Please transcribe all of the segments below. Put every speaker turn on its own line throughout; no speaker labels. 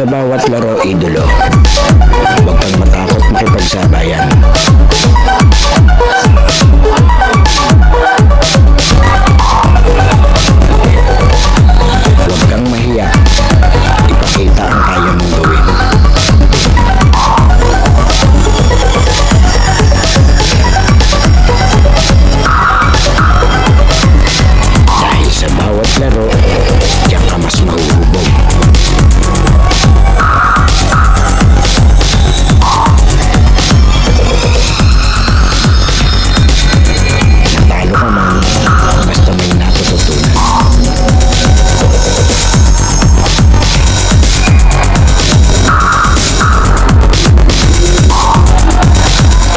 Sa bawat laro, idolo. Huwag kang matakot makipagsabayan. Huwag kang mahiya. Ipakita ang kaya mong gawin. Dahil sa bawat laro, diyan ka mas mahuhubog. Natalo ka man, basta may natututunan.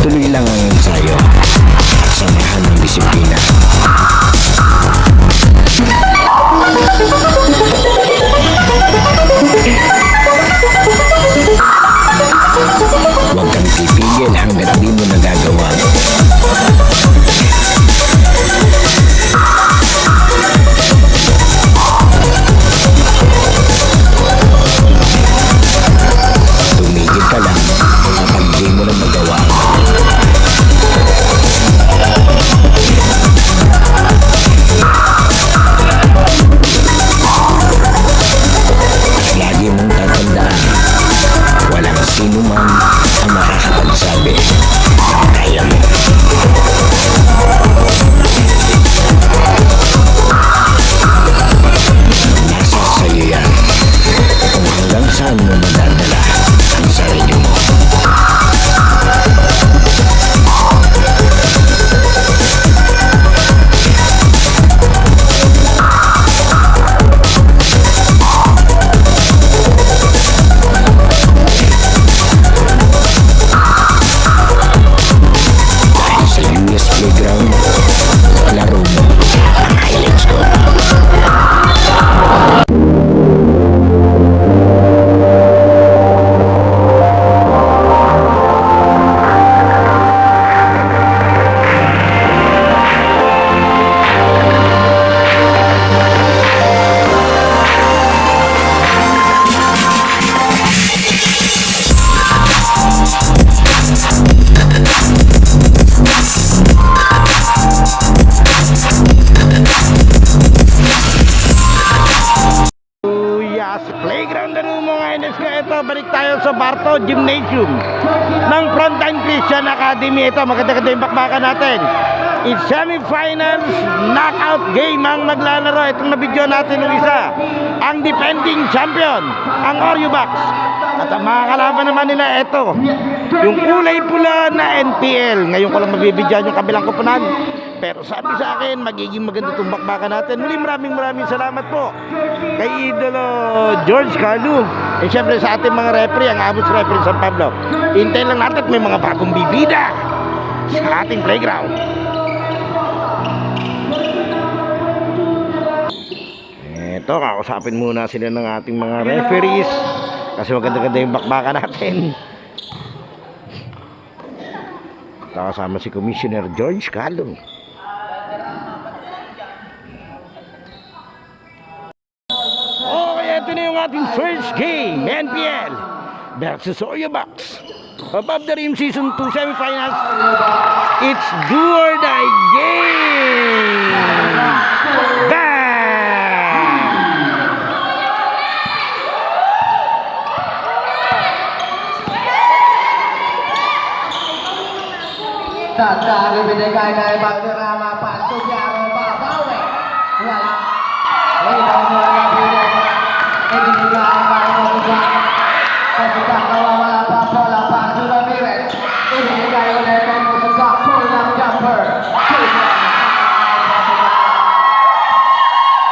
Tuloy lang ang ensayo at samahan ng disiplina. Huwag kang pipigil hanggat di mo nagagawa. Tumigil ka lang kapag di mo na magawa. At lagi mong tatandaan, walang sino man ang makakapagsabi ng kaya mo. Nasa sa'yo yan kung hanggang saan mo madadala ang sarili mo. Dahil sa US Playground, laro mo ang highlights ko. Yes, playground na mga NSK. Ito, balik tayo sa Barto Gymnasium ng Frontline Christian Academy. Ito, maganda-ganda yung bakbakan natin. It's semifinals knockout game ang maglalaro. Itong nabidyo natin ng isa, ang defending champion, ang Oreo Box. At ang mga kalaban naman nila, ito, yung kulay pula na NPL. Ngayon ko lang mabibidyan yung kabilang kupunan. Pero sabi sa akin, magiging maganda itong bakbakan natin. Muli maraming salamat po kay Idolo George Carlo. And syempre sa ating mga referee, ang Abos Referee San Pablo. Hintayin lang natin at may mga bagong bibida sa ating playground. Ito, kakusapin muna sila ng ating mga referees kasi maganda-ganda yung bakbakan natin. Kasama si Commissioner George Carlo. Ito na yung ating first game, NPL versus Oreo Box. Above the Rim Season 2 semifinals, it's do or die game! Bang!
Tanda ibinigay na Valderrama, Pasugyaro, babawi. Wala. Ilaw mo lang pinag. Ibinigay ang mga pagkakang wala pa bola pa sa Ramirez. Ibinigay ulit ang mga pull-up jumper.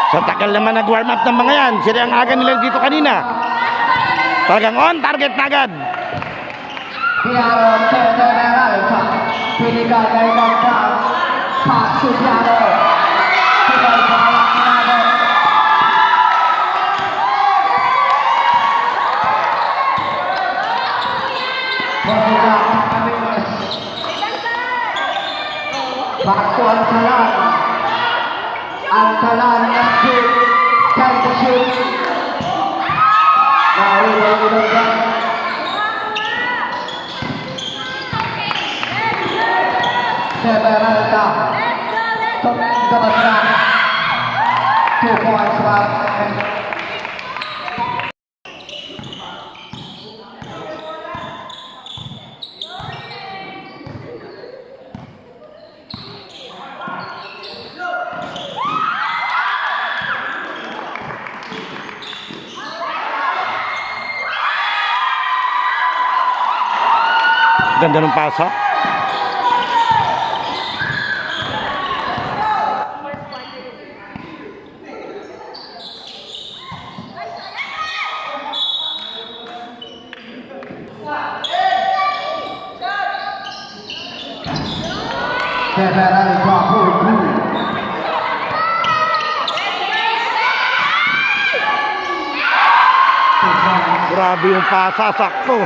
So tagal naman nag-warm up ng mga yan. Sila ang aga nila dito kanina. Talagang on target na agad.
Piaro, General, pinigay na ibang Pasugyaro. Bakso Antalan nag-shoot, time to shoot. Nahuli
Ganda ng pasa.
Several Babu.
Grabe yung pasa, sakto.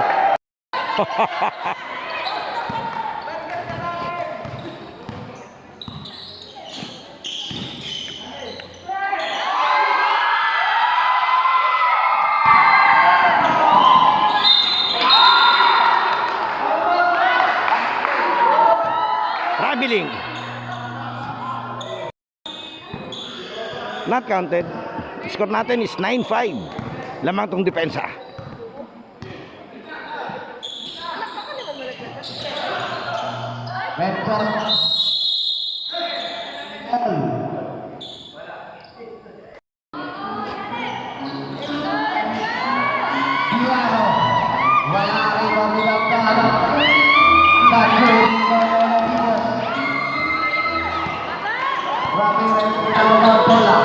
Traveling. Not counted. Score natin is 9-5. Lamang tong depensa.
Mentor. Piano. Wala rin mamilagdan. Ramirez ang bola.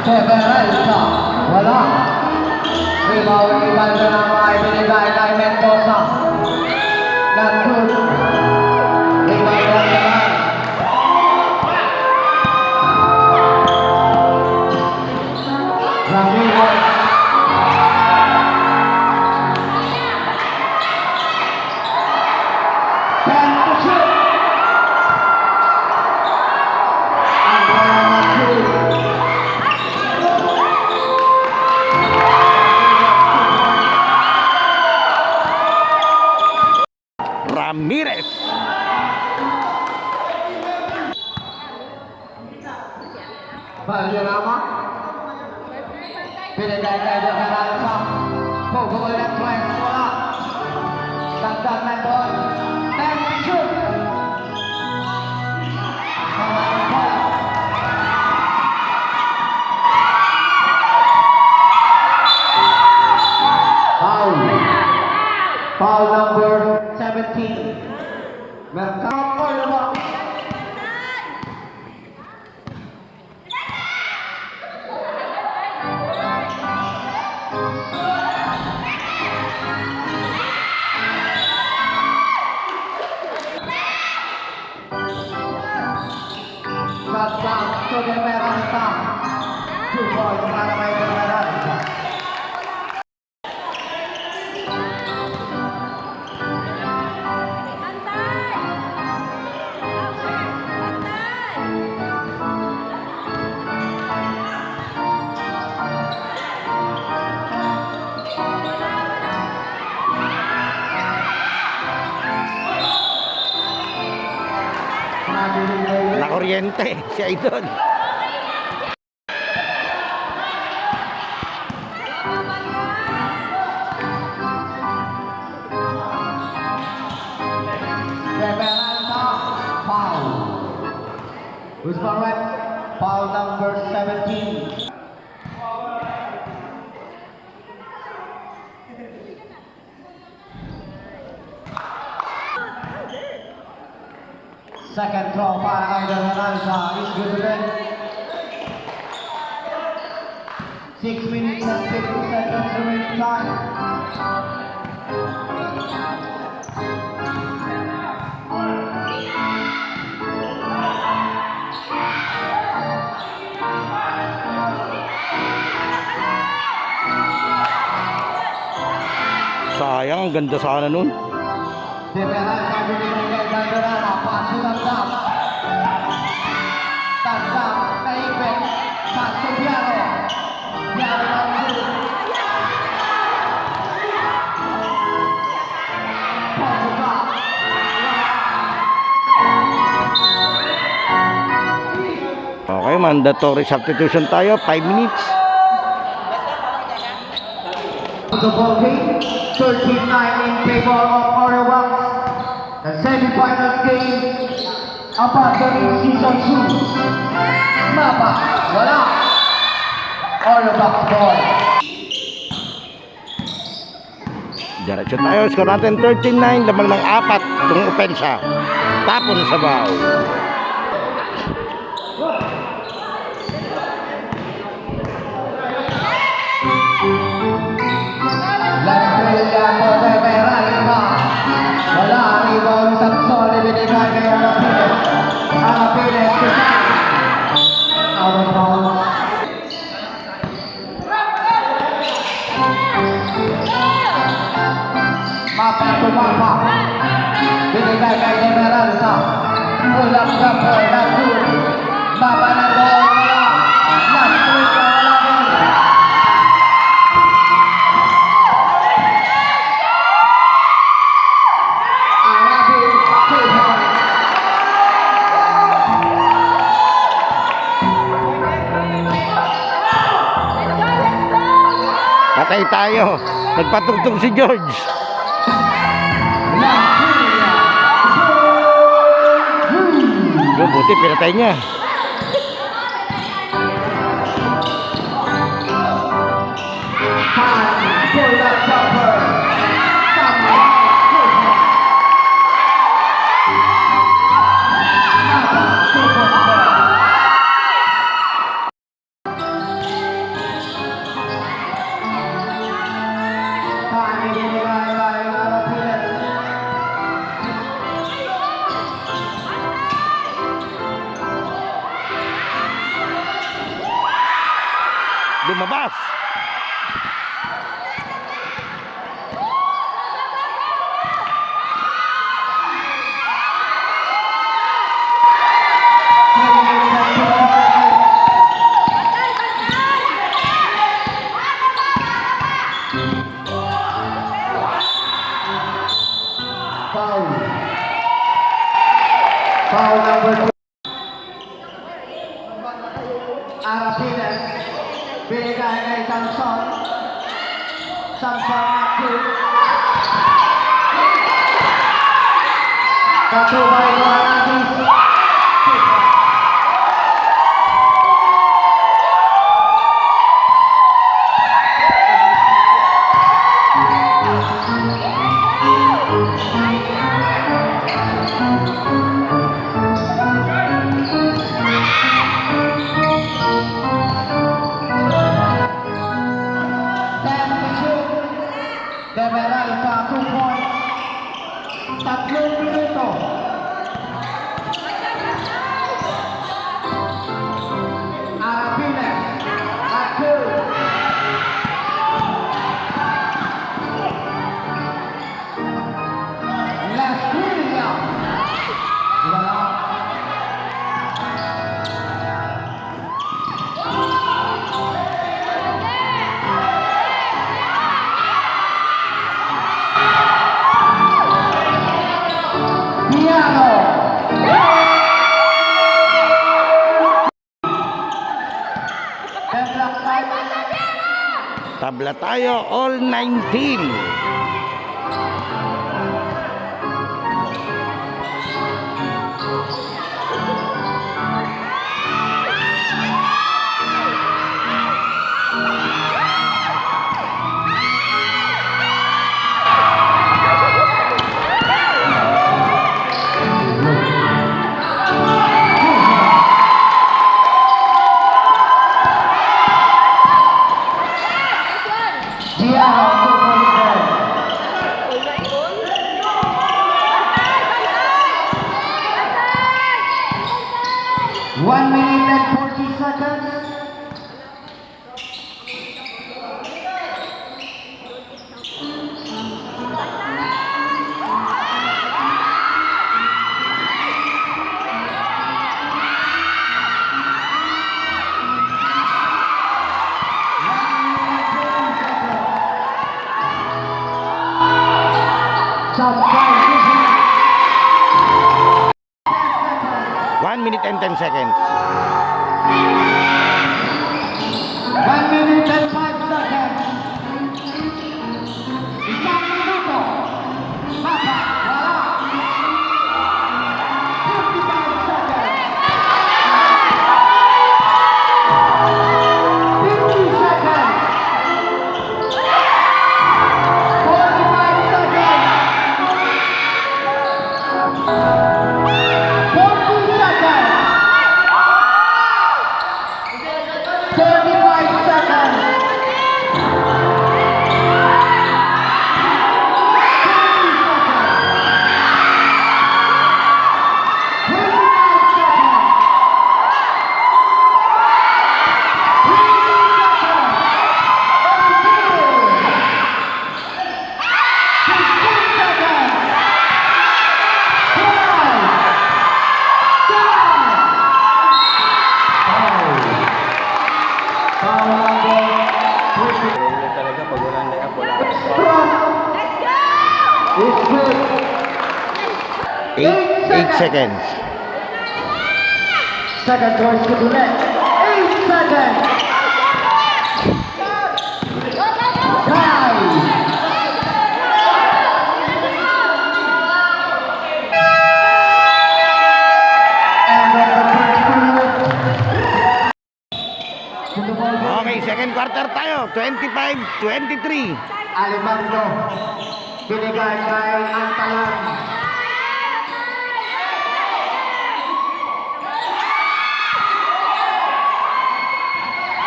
Severalta, wala. Rebound ni Valderrama ay binigay kay Mendoza. Nandun. Rebound Valderrama. Ramirez. Ten to shoot.
Ramirez.
Valderrama. Binigay kay Valderrama. Pugol at twice, wala. Dagdag na doon. Ten to shoot. Foul. Foul number 17. Mercado Lima. Touchdown to the Meranta. 2 points para may Meranta.
Nakuryente si Idol.
Severalta, foul. Who's correct? Foul number 17. Second throw para kay Donalda is good again. 6 minutes and 50 seconds remaining time.
Sayang, ang ganda sana nun.
Severalta binigay kay Valderrama. Paso ng dam. Tandam, naipit. Paso Piano. Piano ng two. Paso ba?
Okay, mandatory substitution tayo. 5 minutes.
The ball game, 13-9 in favor of Orioles. The semi-finals game, Abandoned Season 2. Mapa, wala. Orioles ball.
Diretso tayo. Score natin 13-9. Lamang ng 4 itong opensa. Tapon sa baw.
Estrella po de Peralta. Wala, rebound sa Sol, ibinigay kay Arapiles. Arapiles, out of bounds. Mapa to Mapa. Binigay kay Emeralda. Pull-up jumper, not good. Mapa na doon, wala. Last week, wala din.
Patay tayo. Nagpatugtog si George. Buti pinatay niya. Lumabas.
Foul. Foul number 2. Arapiles. Binigay kay Samson. Samson active. Katubay ko ang ating Demeralta 2 points. 3 minuto. Arapiles at 2. Last Julia. Wala. Piano. Deadlock time.
Tabla tayo. All 19.
Piano. 1 minute and 40 seconds. Some time.
1 minute and 10 seconds.
1 minute and 5 seconds. 35 seconds.
Yun talaga pag walang layup, wala.
It's good.
8 seconds.
Second towards the net. 8 seconds. Tie. And on the first period. To the ball.
Okay, second quarter tayo. 25-23.
Alimando. Binigay kay Antalan.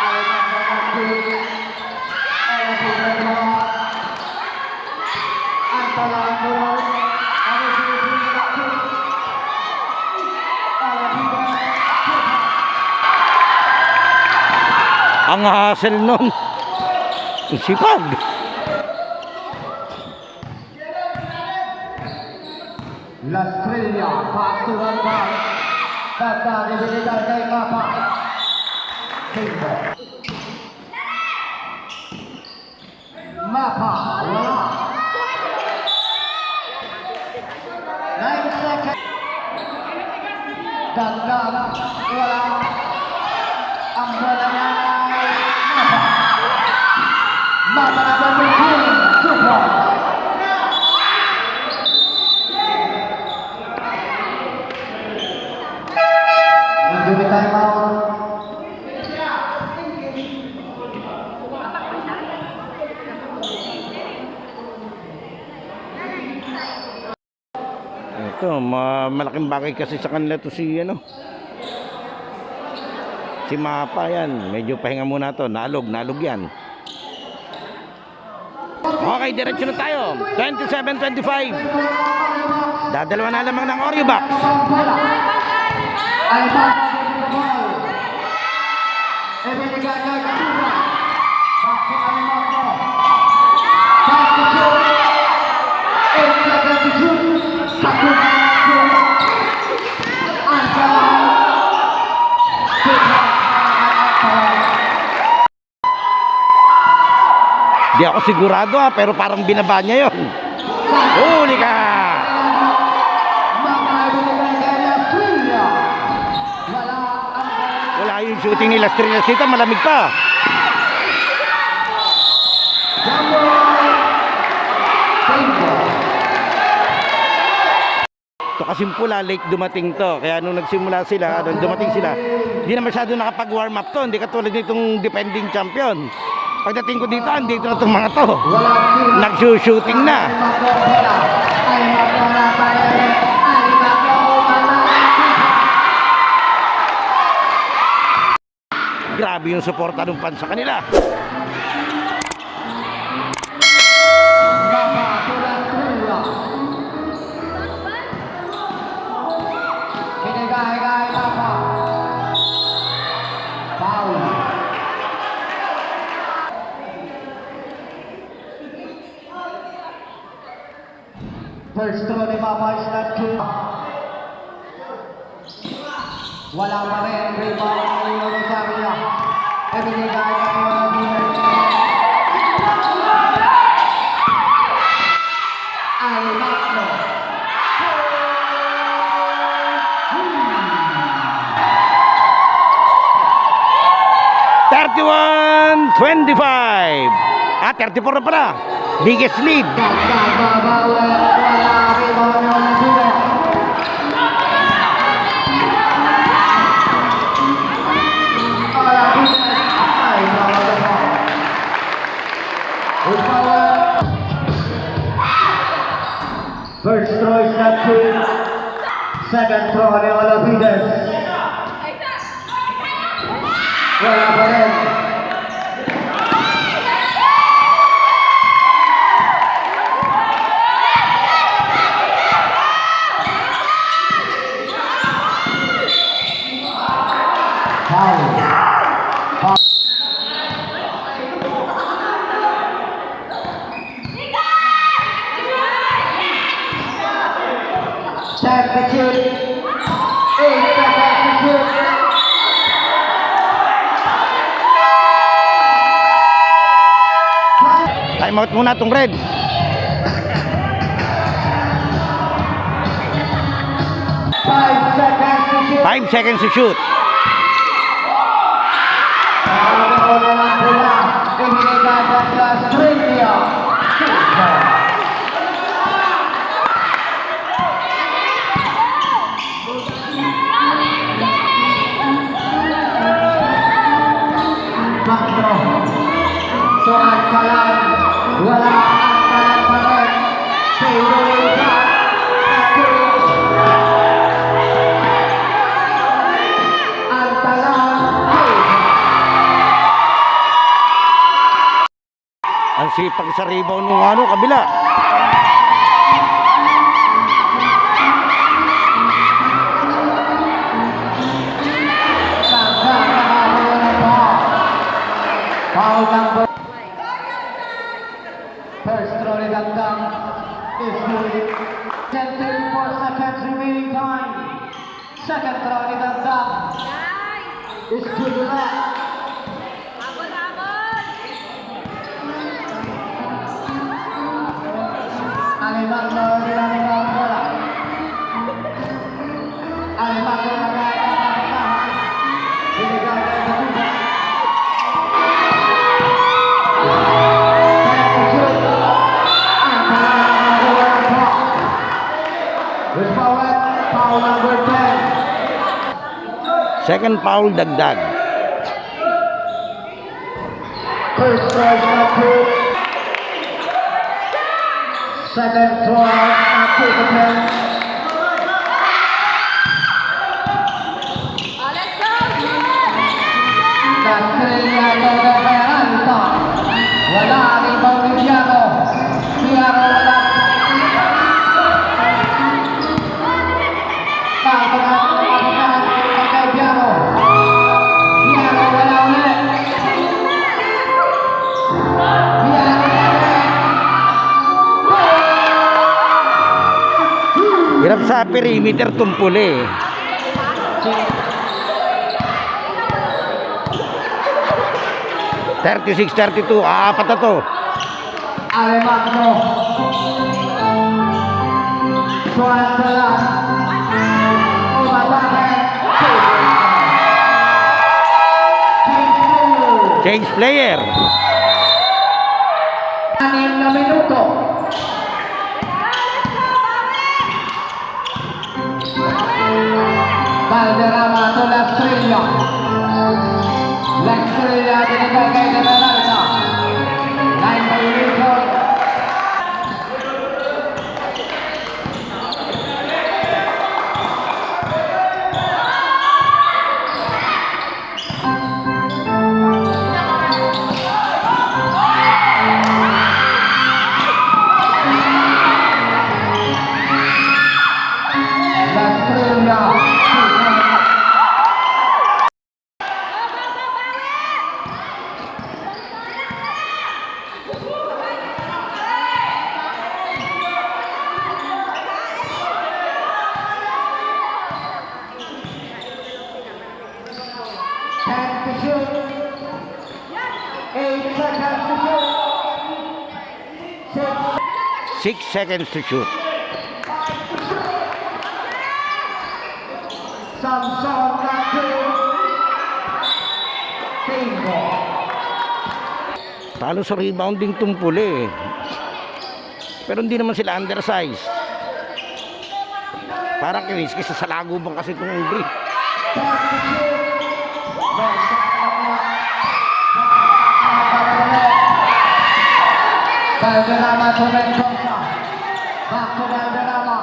Alimando mag-shoot. Elevated draw. Antalan doon. Elevated mag-shoot. Elevated.
Ang hassle nun. Ang sipag.
La Estrella, pass to Alban. Tanda, ibinigay kay Mapa. Timbo. Mapa, wala. 9 seconds. Tanda, wala. Ang bola niya ay Mapa. Mapa na mag-win. Super. Give me time out.
Ito, malaking bagay kasi sa kanila to si ano. Si Mapa yan. Medyo pahinga muna to. Nalog yan. Okay, diretso na tayo. 27-25. Dadalawa na lamang ng Oreo box.
Ay ball. Ibinigay kay Kasuba. Back to Alimango. Back to shoot. 8 seconds to shoot. Kasuba shoot. Antalan.
Di ako sigurado pero parang binaba niya yun. Huli ka! Wala yung shooting nila Estrellas dito, malamig pa. Ito kasing pula, late dumating to. Kaya nung nagsimula sila, nung dumating sila, hindi na masyado nakapag-warm up to. Hindi katulad nitong defending champion. Pagdating ko dito, andito na itong mga to. Nagsushooting na. Grabe yung suporta ng fans sa kanila.
First throw ni Mapa is not good. Wala pa rin. Rebound ang ulo ni Sarnia. Ibinigay kay Rodriguez. Alimango.
31-25. 34 na pala. Biggest lead.
First throw is not good. Second throw ni Olavides. Wala pa rin. Foul. Foul. Time to shoot. 8 seconds to shoot.
Time out muna tong red.
5 seconds to shoot.
5 seconds to shoot.
Nakakataon na lang pula. Ibinigay ng Australia. Makno. Tuan pa lang. Wala ang kalan pa rin. Fadeaway shot. Ang talang.
Ang sipag sa rebound ng kabila.
Foul number. First throw ni Dangdang is good. 34 seconds remaining time. Second throw ni Dangdang is good left. Alimagno nilang ang bola. Alimagno nagkakaroon. Binigay ng Dabuda. Foul number 10.
Second foul dagdag.
First throw is not good. Second throw not good again. Castrilla todo Peralta. Wala ang ibang ni Piano. Piano wala. Kay Piano. Piano wala ulit. Piano ulit.
Hirap sa perimeter tumpuli. 36-32, apat na to.
Alemagno. Suantala. Umatake.
Change player.
6 na minuto. Valderrama to La Estrella. La Estrella binigay kay Galarza. 9 violation. La Estrella. 10 to shoot. 8 seconds to shoot. 6.
6 seconds to shoot.
Samson Naku. Bingo.
Talo sa rebounding tumpuli. Pero hindi naman sila undersize. Parang kiniskis sa salagubang kasi itong Ungri.
10 to shoot. Valderrama to Mendoza. Back to Valderrama.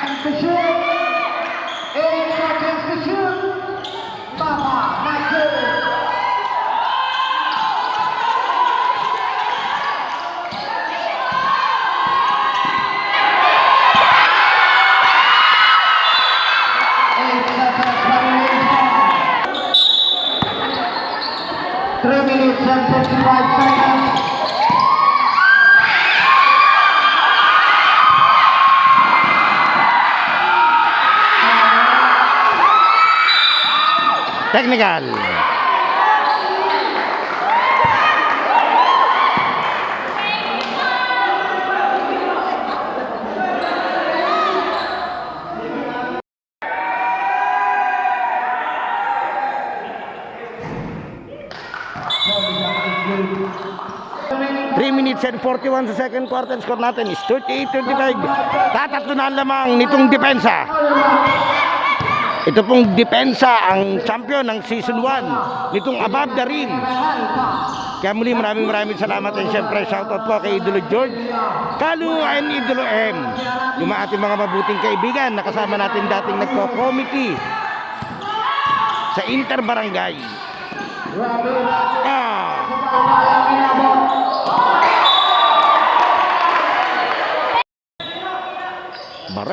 And to 3 minutes and 55 seconds.
Technical. Three minutes and 41 sa second quarter. Score natin is 38-25. Tatatlo na lamang nitong depensa. Ito pong depensa ang champion ng season 1 nitong Above the Rim. Kaya muli maraming salamat and syempre shoutout po kay Idolo George, Kalu and Idolo M. Yung mga ating mga mabuting kaibigan na kasama natin dating nagpo-committee sa Interbarangay.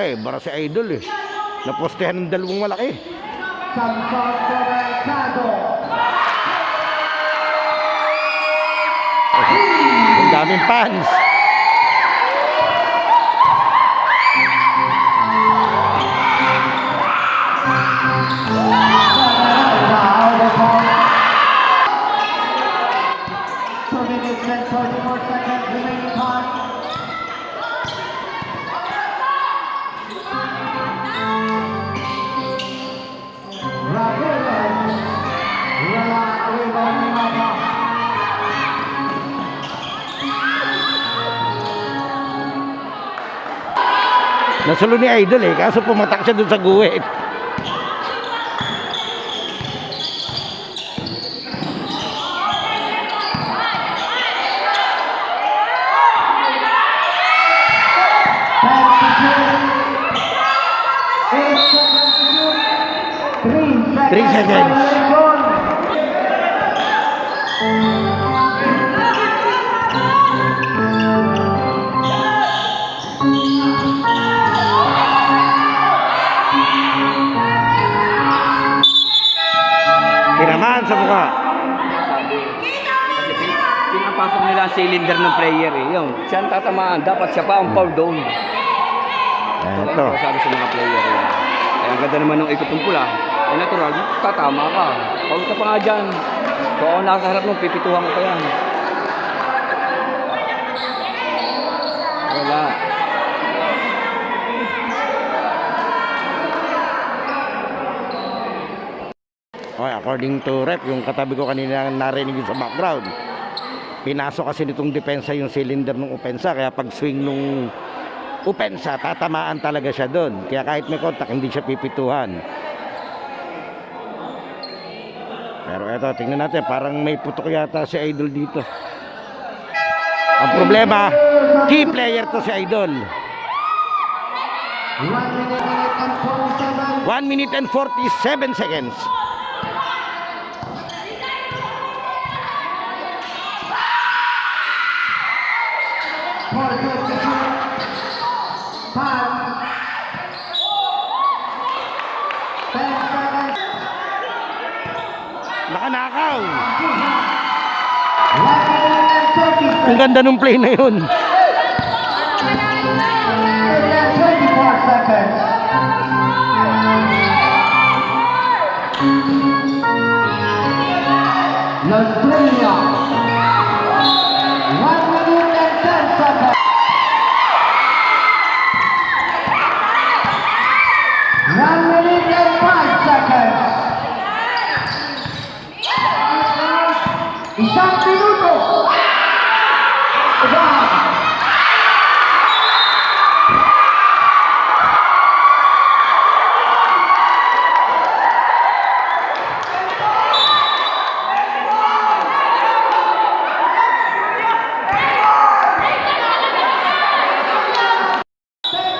Bara si Idol eh. Napostehan ng dalawang malaki. Ang daming fans. Nasulo ni Idol eh, kaso pumatak siya dun sa guwit. Three seconds. Tinamaan sa mukha.
Kasi pinapasok nila ang cylinder ng player eh. Yung, siya ang tatamaan. Dapat siya pa ang foul down.
Eto.
Sabi sa mga player eh. Kaya ang ganda naman ng ikot ng pula. Eh natural, tatama ka. Foul ka pa nga dyan. Kung ako nasa harap nung, pipituhan ko pa yan. Wala.
Okay, according to rep, yung katabi ko kanina narinig sa background, pinasok kasi nitong depensa yung cylinder ng opensa, kaya pag swing nung opensa, tatamaan talaga siya doon. Kaya kahit may contact, hindi siya pipituhan. Pero eto, tingnan natin, parang may putok yata si Idol dito. Ang problema, key player to si Idol. 1 minute and 47 seconds. Nakanakaw. Ang ganda ng play na yun.
24 seconds. Australia. 1 minute and 10 seconds. 1 minute and 5 seconds. Isang minuto.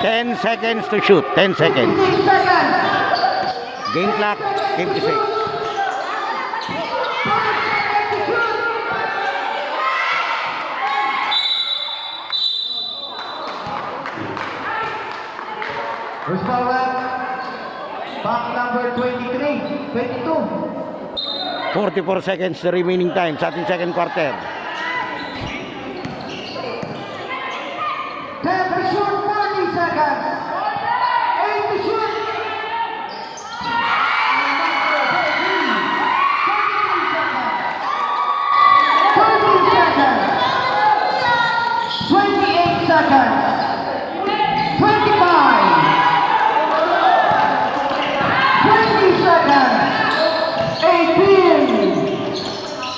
Ten seconds to shoot. 10 seconds.
15 seconds.
Game clock 56.
Restore back number 23, 22.
44 seconds the remaining time sa ating second quarter.
10 to shoot, 40 seconds. 8 to shoot. 30 seconds. 28 seconds. 25. 20 seconds. 18.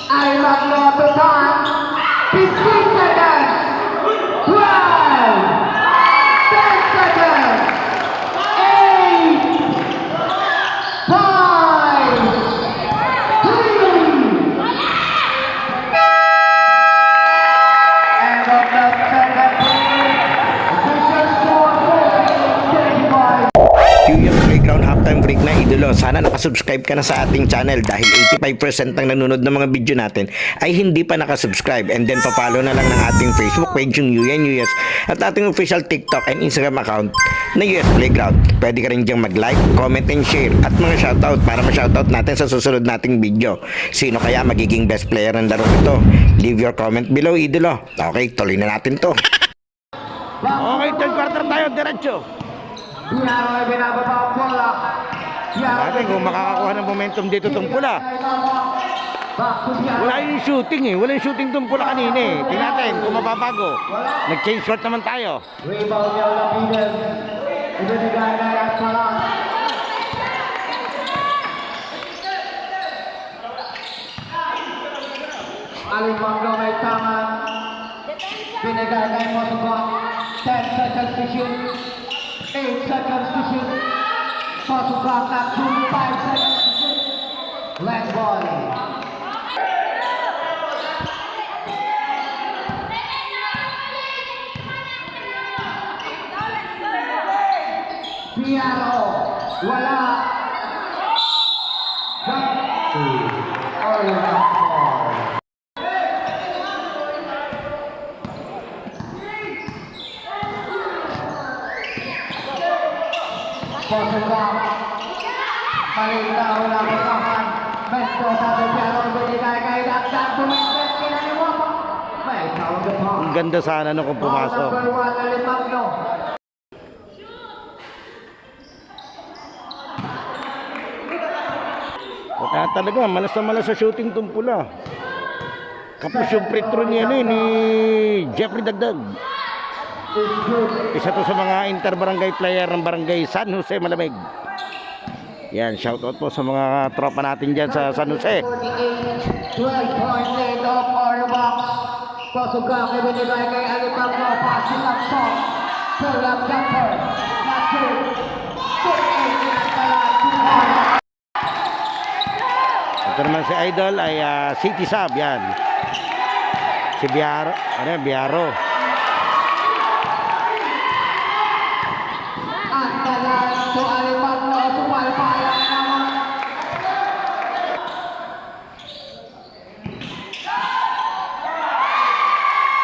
I love you at the time. 15 seconds. 12. 10 seconds. 8. 5. 3. End of the second period. Official score 40-35.
QM Playground halftime break na idolo. Sana nakasubscribe ka na sa ating channel dahil 85% ng nanonood ng mga video natin ay hindi pa nakasubscribe, and then papalo na lang ng ating Facebook page yung UNUS at ating official TikTok and Instagram account na US Playground. Pwede ka rin diyang mag-like, comment and share at mga shoutout para ma-shoutout natin sa susunod nating video. Sino kaya magiging best player ng laro ito? Leave your comment below, idolo. Okay, tuloy na natin to. Okay, third quarter tayo, diretso.
Piano ay binababa ang bola.
Natin kung makakakuha ng momentum dito itong pula. Wala yung shooting eh. Wala yung shooting itong pula kanina eh. Tingnan natin kung mababago. Nag-change shot naman tayo.
Rebound niya Olapides. Ibinigay na yan pala. Alimanglo may tangan. Binigay kay Mosugot. 10 seconds to shoot. 8 seconds to shoot. Mosugot na 25 seconds to shoot. Leg ball. Piano, wala. Posong malitaw na kasahan. Mesto sa Piano, binigay kay Dakdak. Tumingkit, kinaniwa pa. May tawag na pa.
Ang ganda sana no kung pumasok.
Number 1, Alimagno.
Wala talaga, malas na malas sa shooting itong pula. Kapos yung free throw niya ni Jeffrey Dagdag. Isa to sa mga inter-barangay player ng barangay San Jose Malamig. Yan, shoutout po sa mga tropa natin dyan sa San Jose.
12 point lead of Orbox. Pasugang ibinigay kay Alimagno. Passing up song. Pull up jumper. Not two. 4-8 na pala.
Ito naman si Idol ay City Sub. Yan. Si Biaro. Ano yan? Biaro.
Ang talan to Alimagno. Sumalpayan naman.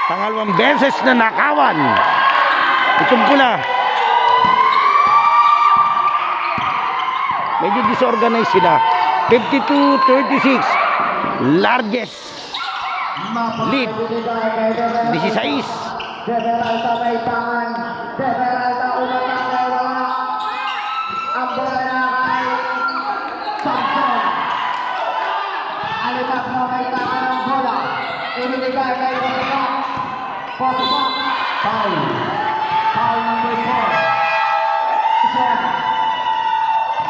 Pangalawang beses na nakawan. Itong pula. Medyo disorganized sila. 52-36. Largest lead. 16.
Deveralta may tangan. Deveralta umatang kay wala. Ang bola na kay Samson. Alimagno may tangan ng bola. Ibinigay kay Posok. Posok. Foul. Foul number 4.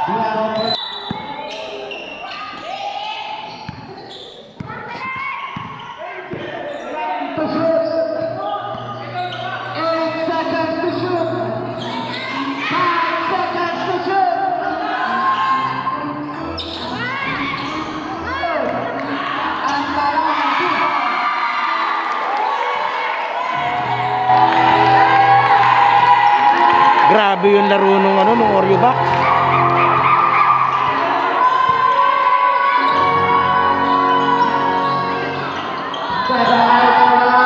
Piano. To shoot. 8 seconds to shoot. 5 seconds to shoot. Ang talangan dito.
Grabe yung laro nung Oreo Box.
Deveralta wala.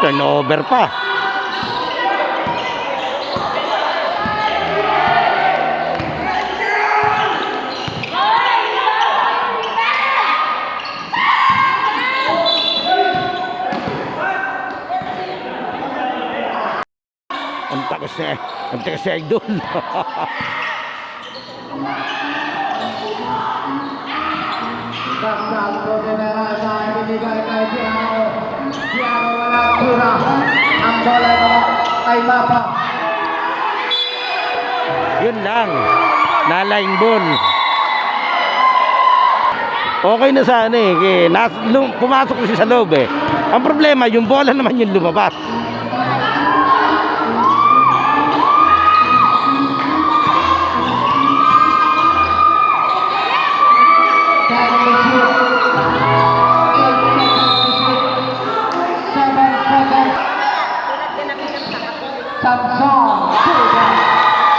turnover pa. Ang takas na idol.
Dagdag po general na ibinigay kay Piano. Piano walang tira. Ang bola naman ay Mapa.
Yun lang. Na-line ball. Okay na sana eh. Pumasok kasi sa loob eh. Ang problema, yung bola naman yung lumabas.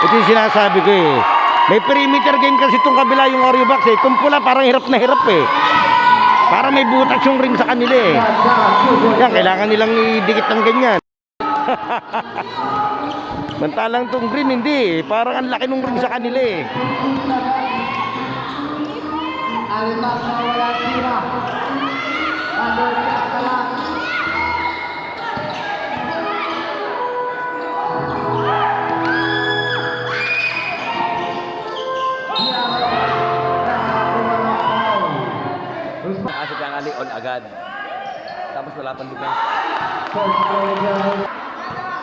Ito yung sinasabi ko eh. May perimeter game kasi itong kabila yung Oreo Box eh. Itong pula parang hirap na hirap eh. Para may butas yung ring sa kanila eh. Yan, kailangan nilang idikit ng ganyan. Mantalang itong green hindi eh. Parang ang laki ng ring sa kanila eh.
Alimak na wala tira. Under Kakalak.
Kasi kang ali on agad. Tapos wala pang defense.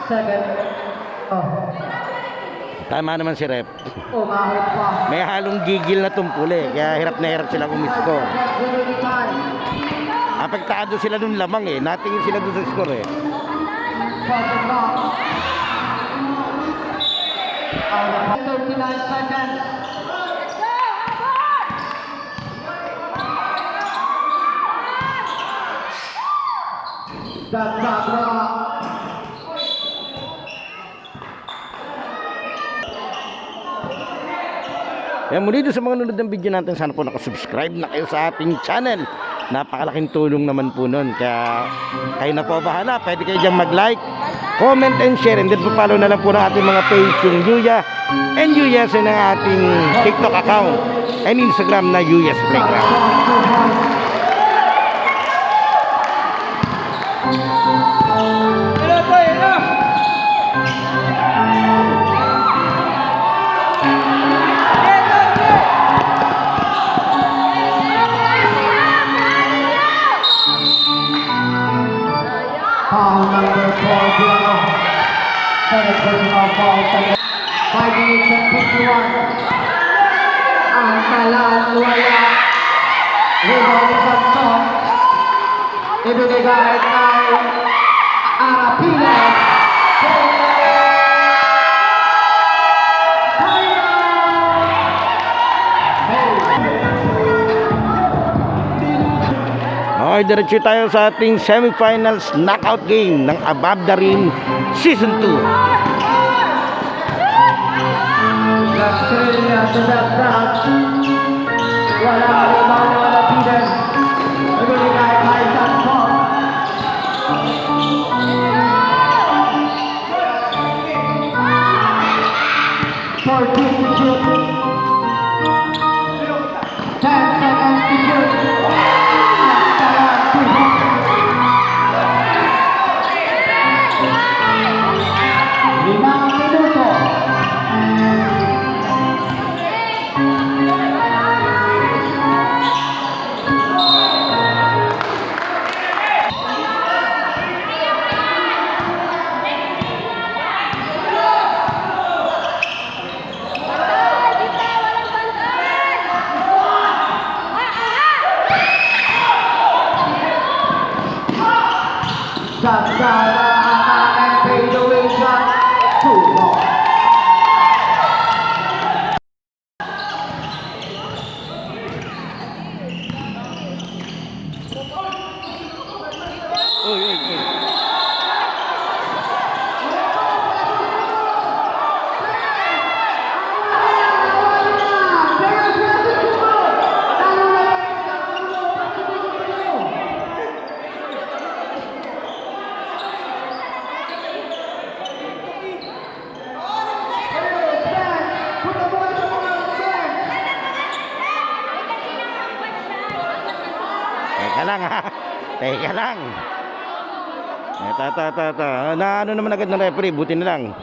Second.
Tama naman si Rep.
Umahit pa.
May halong gigil na tumpuli. Kaya hirap na hirap silang umisko. Apektado sila dun lamang eh. Natingin sila dun sa score eh.
Second block. 39 seconds. Dagdag na.
Kaya muli doon sa mga nanonood ng video natin, sana po nakasubscribe na kayo sa ating channel. Napakalaking tulong naman po nun. Kaya kayo na po bahala. Pwede kayo dyan mag-like, comment and share. And then po follow na lang po ng ating mga page yung Yuya and Yuya sa ng ating TikTok account and Instagram na Yuya's Playground.
Foul number 4, Piano. Second personal foul. 5 minutes and 51. Ang kalaan wala. Rebound ni Samson. Ibinigay kay Arapila.
Okay, diretso tayo sa ating semifinals knockout game ng Above the Ring Season 2.
Australia to dagdag. Wala rebound na Lapidan. Ibinigay kay Samson. For 2 to shoot. 10 seconds to shoot. Limang minuto. Sasana attack and fade away shot. 2 more.
Uy, uy, uy. Teka lang ha. Teka lang. Ito. Na ano naman agad ng referee, buti na lang.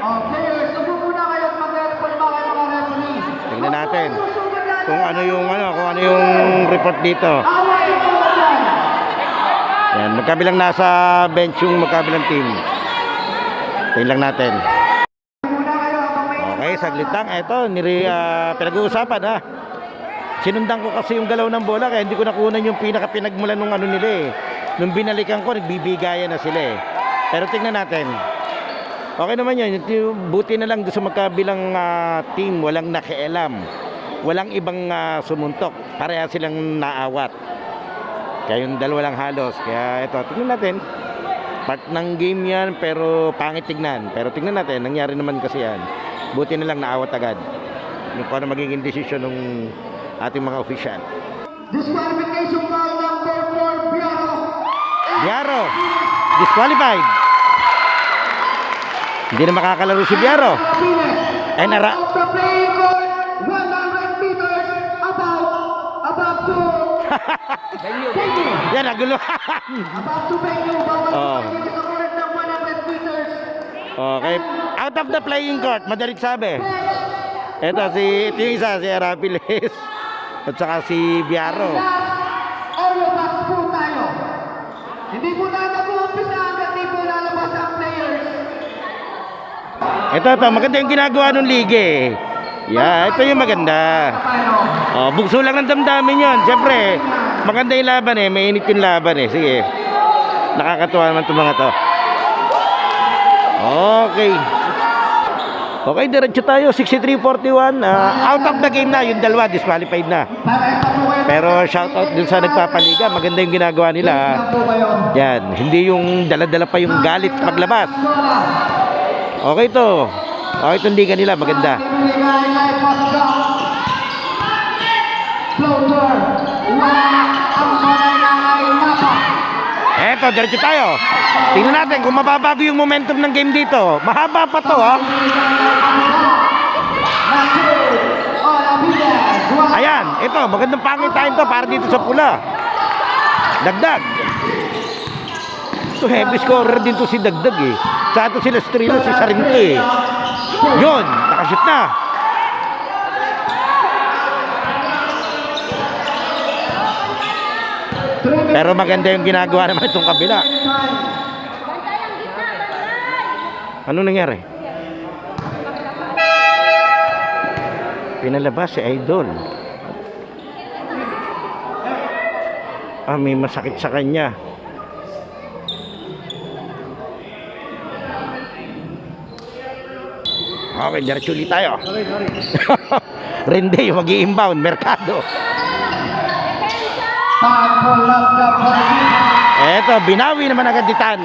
Players, subukan na kayo mag-report ba kayo mga referee?
Tingnan natin kung ano yung report dito.
Away po dyan!
Yan, magkabilang nasa bench yung magkabilang team. Tingnan lang natin.
Muna kayo habang may...
Okay, saglit lang. Eto, pinag-uusapan ha. Sinundan ko kasi yung galaw ng bola kaya hindi ko nakunan yung pinagmulan nung ano nila eh. Nung binalikan ko, nagbibigayan na sila eh. Pero tingnan natin. Okay naman yun. Buti na lang doon sa magkabilang team, walang nakialam. Walang ibang sumuntok. Pareha silang naawat. Kaya yung dalawa lang halos. Kaya ito, tingnan natin. Part ng game yan pero pangit tignan. Pero tingnan natin, nangyari naman kasi yan. Buti na lang naawat agad. Yung kung ano magiging desisyon ng ating mga opisyal.
Disqualification foul number 4, Biaro.
Biaro, disqualified. Hindi na makakalaro si Biaro.
Martinez. Off the playing court, 100 meters above to venue.
Yan, naguluhan.
Above to venue, bawal
Oh.
dito sa court ng 100 meters.
Okay, out of the playing court, madalit sabi. Ito yung isa, si Arapiles. At saka si Biaro.
Last Eurobox po tayo. Hindi po tayo mag-uumpisa hanggang di po lalabas ang players.
Ito, maganda yung ginagawa ng liga eh. Yeah, ito yung maganda. Oh, bugso lang ng damdamin yun. Siyempre, maganda yung laban eh. Mainit yung laban eh. Sige. Nakakatuwa naman itong mga to. Okay. Okay, diretso tayo. 63-41. Out of the game na. Yung dalawa, disqualified na. Pero shoutout dun sa nagpapaliga. Maganda yung ginagawa nila. Yan. Hindi yung dala-dala pa yung galit paglabas. Okay to. Okay itong liga nila. Maganda. Eto, diretso tayo. Tingnan natin kung mababago yung momentum ng game dito. Mahaba pa to ha. Ayan, ito, magandang pangitain to para dito sa pula. Dagdag. Ito, heavy scorer din to si Dagdag eh. Sa ato sila Strilo, si Sarinto eh. Yun, nakashoot na. Pero maganda yung ginagawa naman itong kabila. Ano nangyari? Pinalabas si Idol. May masakit sa kanya. Okay, diretso ulit tayo. Rende, yung mag-i-inbound, Mercado. Eto, binawi naman agad ni Tan.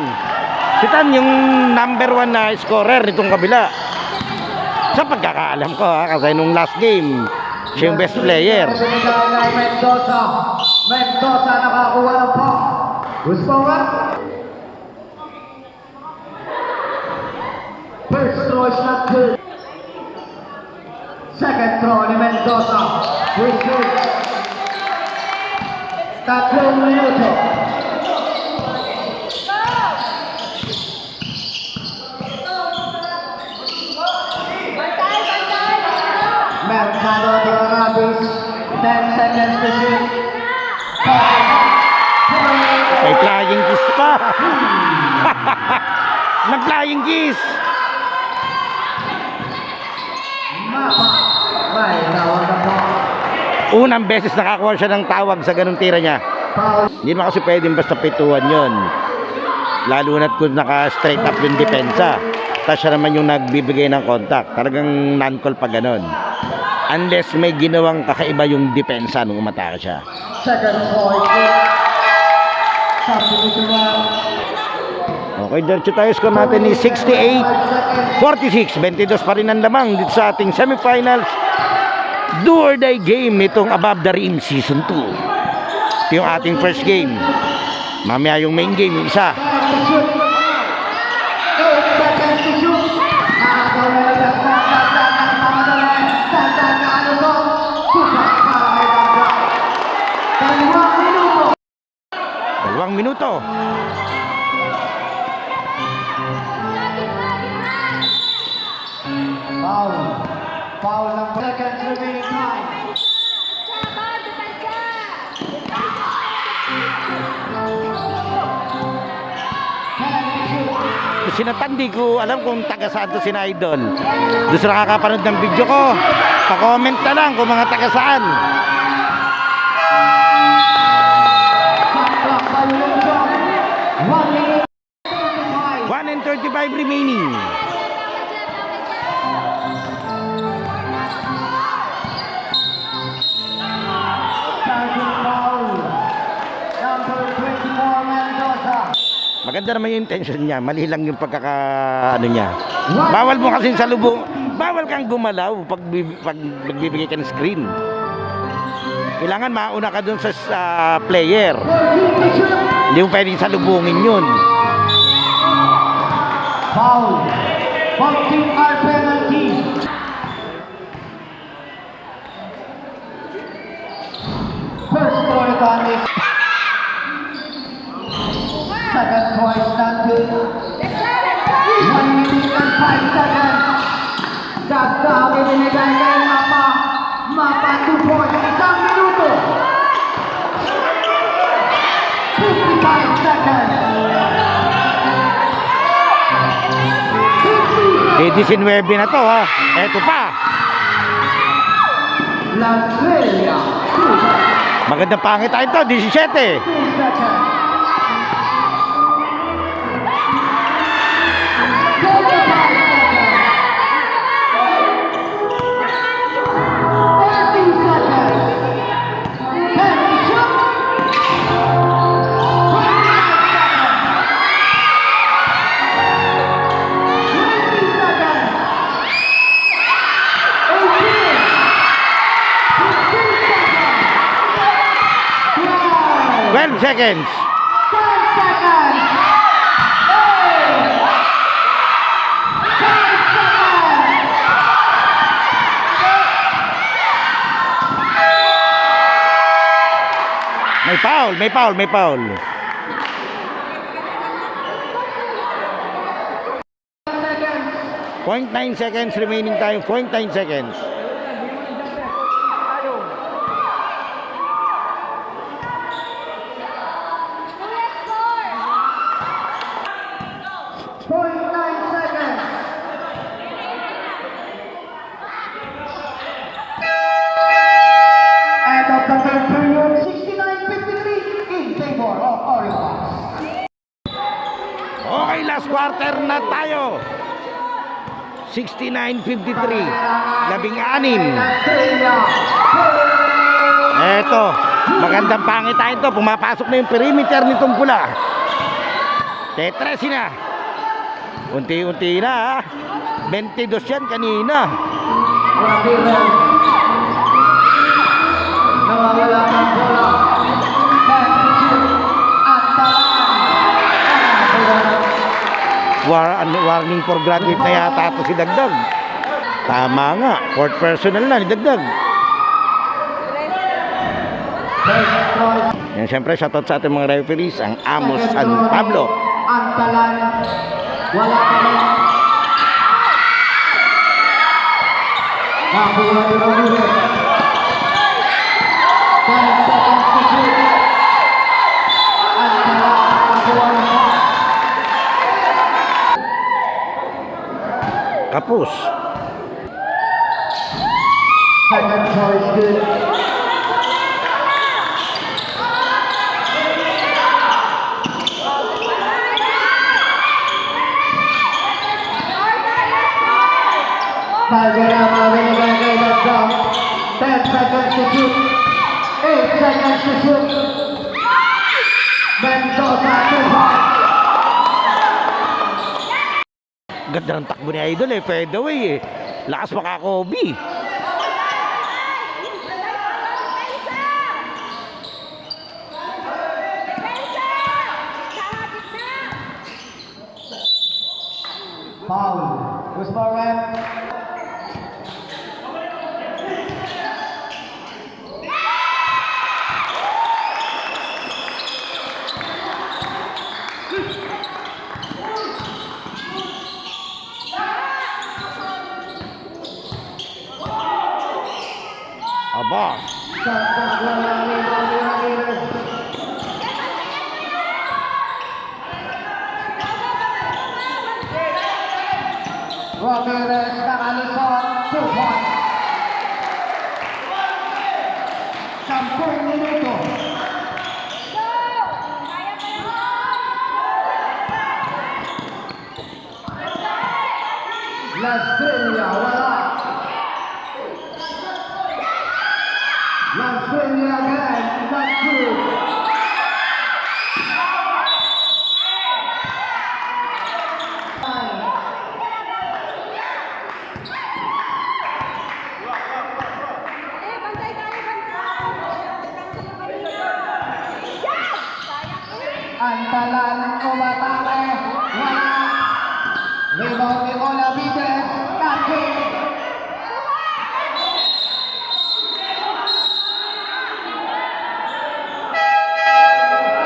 Si Tan yung number 1 na scorer nitong kabila. Sa pagkakaalam ko ha, kasi nung last game, siya yung best player.
Mendoza nakakuha ng po. Gusto ba? First throw is not good. Second throw ni Mendoza. Which is tatlong minuto. Mercado de Arabis. 10 seconds to shoot.
May flying kiss pa. Nag-flying kiss.
Mapa. May tawag na po.
Unang beses nakakuha siya ng tawag sa ganung tira niya.
Foul.
Hindi naman kasi pwedeng basta pituan yun. Lalo na't kung naka-straight up yung depensa. Tapos siya naman yung nagbibigay ng contact. Talagang non-call pa ganon. Unless may ginawang kakaiba yung depensa nung umatake siya.
Second throw is good. Substitute round.
Okay, diretso tayo. Score natin ni 68-46. 22 pa rin ang lamang dito sa ating semifinals. Do or die game nitong Above the Rim Season 2. Ito yung ating first game. Mamaya yung main game, yung isa.
8 seconds to shoot. Nakakawala na lang.
minuto.
Foul. Foul ng seconds remaining time.
Sinatan, di ko alam kung taga saan to sina Idol. Doon sa nakakapanood ng video ko, pa-comment na lang kung mga taga saan.
Shot clock violation. 1 minute 35.
1:35 remaining.
Charging foul. Number 24 Mendoza.
Maganda naman yung intention niya. Mali lang yung pagkaka ano niya. Bawal mo kasi sa lubong. Bawal kang gumalaw pag nagbibigay ka ng screen. Kailangan mauna ka dun sa player. Hindi mo pwedeng salubungin yun.
Foul. 14-hour penalty. First quarter on this. Second twice not good. 1 minute and 5 seconds. Gagawin ibinigay kay Mapa. Mapa 2 points. Isang minuto. 55 seconds.
19 na to ha. Eto pa.
Lasvelia.
Magandang pangit tayo to. 17.
2 seconds.
12 seconds.
10 seconds. 10 seconds.
May foul. 0.9 seconds remaining time. 0.9 seconds.
End of the third period, 69-53 in favor of Orioles.
Okay, last quarter na tayo. 69-53. 16. Eto, magandang pangit tayo to. Pumapasok na yung perimeter nitong pula. Tetresi na. Unti-unti na ha. 22 yan kanina.
Nawawala ng bola. At
Warning for graduate na yata ito si Dagdag. Tama nga, fourth personal na ni Dagdag. Yan, siyempre, shoutout sa ating mga referees, ang Amos San Pablo.
Antalan. Wala pa rin. Nakuha ni Ramirez. 10 seconds to shoot. Antalan. Nakuha ng pass.
Kapus.
Second choice good. Valderrama binigay kay Dagdag. 10 seconds to shoot. 8 seconds to shoot. Mendoza 2 points.
Ganda ng takbo ni Idol eh, fade away eh. Lakas makakobi.
Foul. Guzman Rep.
labas.
Dagdag walang rebound ni Ramirez. Ramirez nakalisod, 2 points. 10 minuto. La Estrella, wala. La Estrella again, not good. Antalan umatake, wala. Rebound ni Olavides, not good.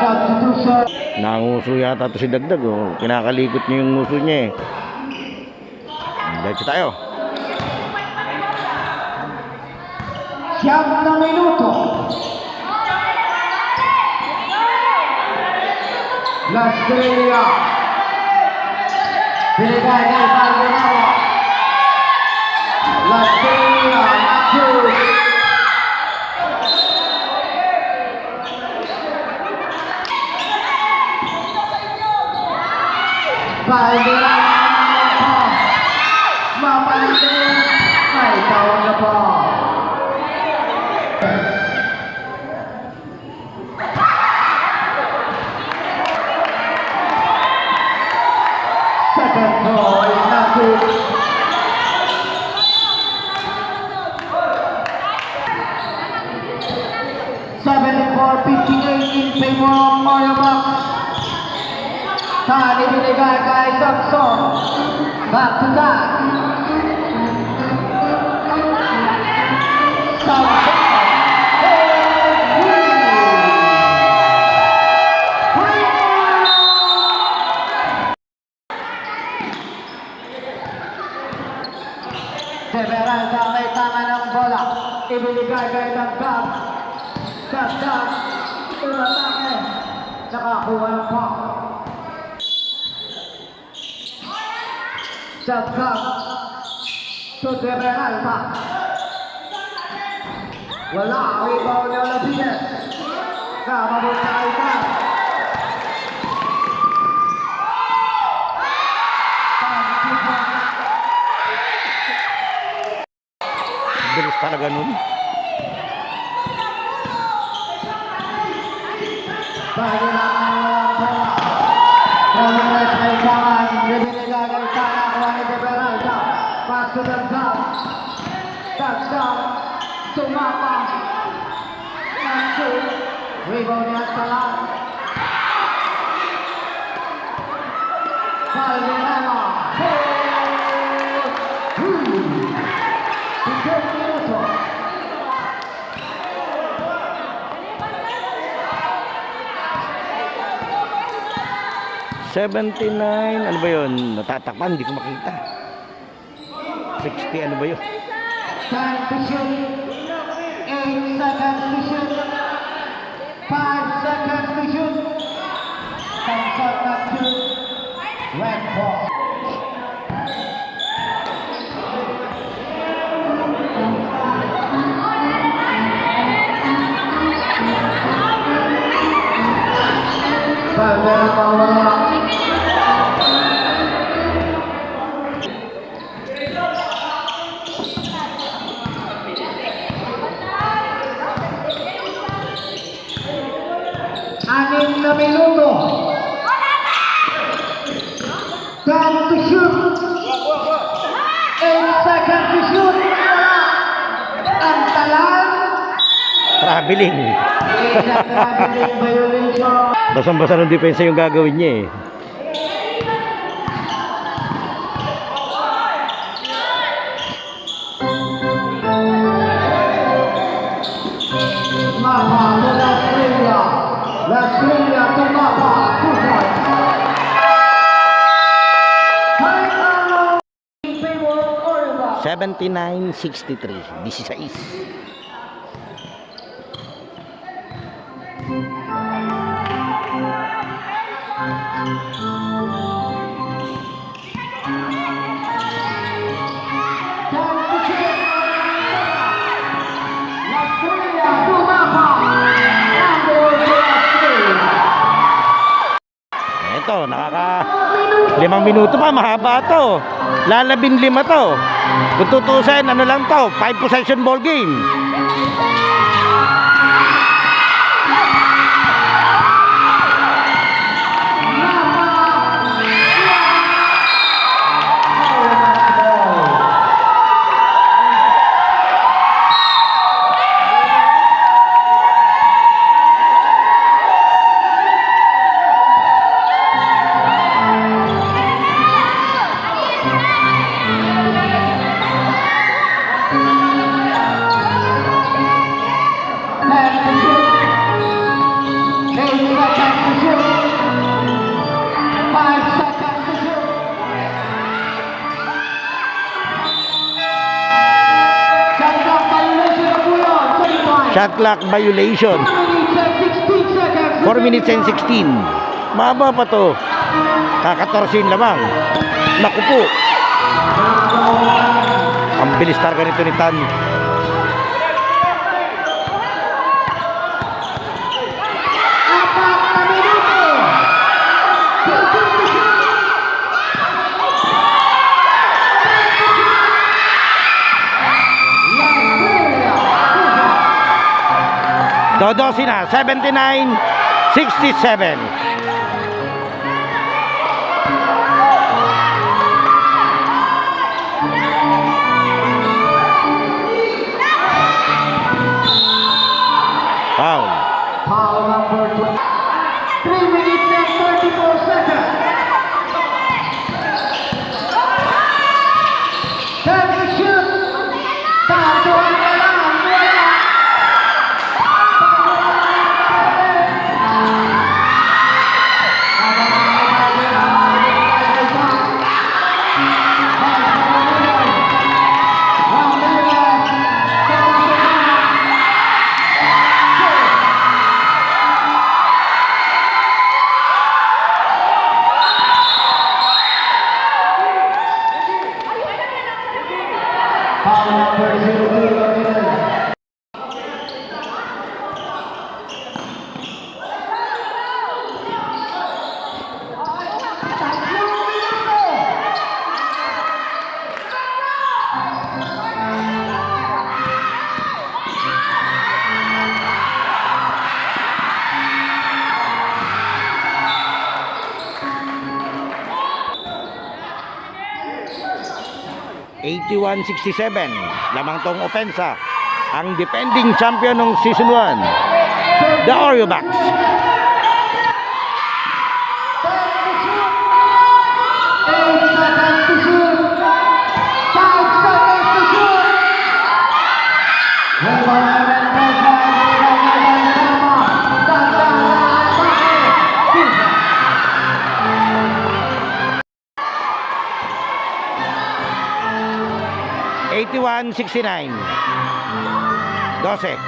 Substitution.
Nanguso yata to si Dagdag. Oh. Kinakalikot niya yung nguso niya eh. Diretso tayo.
9 minuto. La Estrella. Binigay kay Valderrama. La Estrella, not good. Valderrama naman po. Mapansin. May tawag na po. Second ball is not good. in favor of Oyabak. Tani binigay kay Samson. Back to that. Samson. Severalda may tama ng bola. Ibinigay kay Dagdag. Dagdag. Umatake. Nakakuha ng puck. Dagdag. To Severalda. Wala. Rebound na Lapines. Kamabot sa Aitan.
Bilis talaga nun.
Bago na ang bola. Ramirez ay kaman. Binigay kay Tana. Kuha ni Severalda. Pass to Dagdag. Dagdag. Tumapa. Nansur. Rebound ni Atalan. Valderrama.
$79, ano ba yun? Natatakpan, hindi ko makita. 60, ano ba yun?
Time to shoot. 8 seconds to shoot. 5 seconds to shoot. Samson not shoot. Red ball. Valderrama wala. Anim na minuto. Time to shoot. 8 seconds to shoot. Wala. Ang talan.
Traveling.
Traveling violation.
Basang-basa ng depensa yung gagawin niya eh.
Mapa to La Estrella. La Estrella to Mapa. 2 points. Time out. In favor of Oyabak.
79-63, 16. Ito, 5 minuto pa, mahaba to. Lalabing 5 to. Kung tutusin, ano lang to, 5 possession ball game. Shot clock violation. 4 minutes and 16. Mahaba pa to. Kaka-14 lamang. Naku po. Ang bilis talaga nito ni Tan. Dodosi na, 79-67. Foul.
Foul number 2. 3 minutes and 34 seconds. Time to shoot. Time to run around. Foul number 02.
#81-67. Lamang tong opensa. Ang defending champion ng season 1, the Oreobacks. #81-69. 12.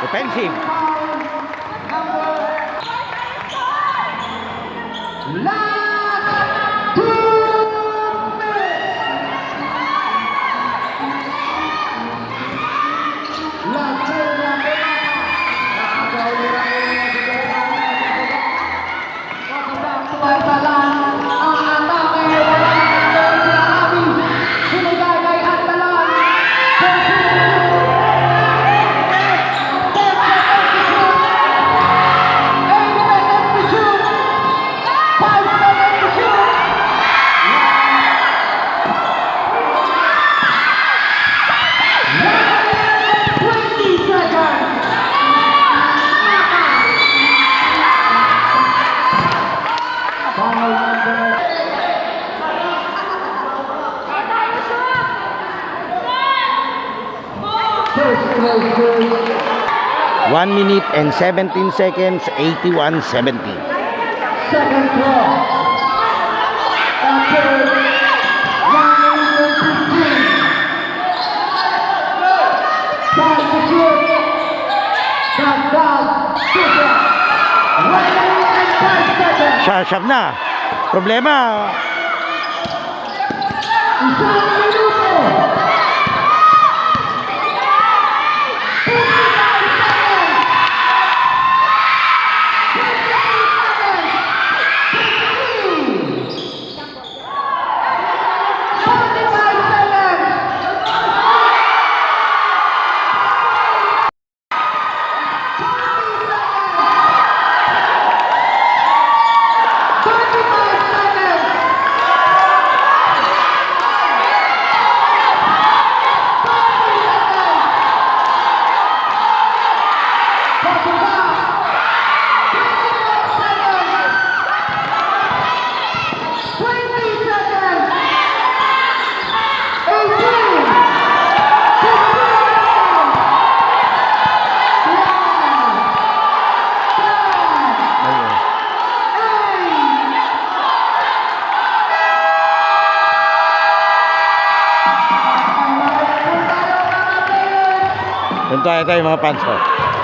Offensive. One minute and 17 seconds, 81-70.
Second draw. Captured. 115. Time to shoot. Countdown. 105 seconds.
Sasab na. Problema,
Isang minuto. 45 seconds.
Punta tayo mga panso.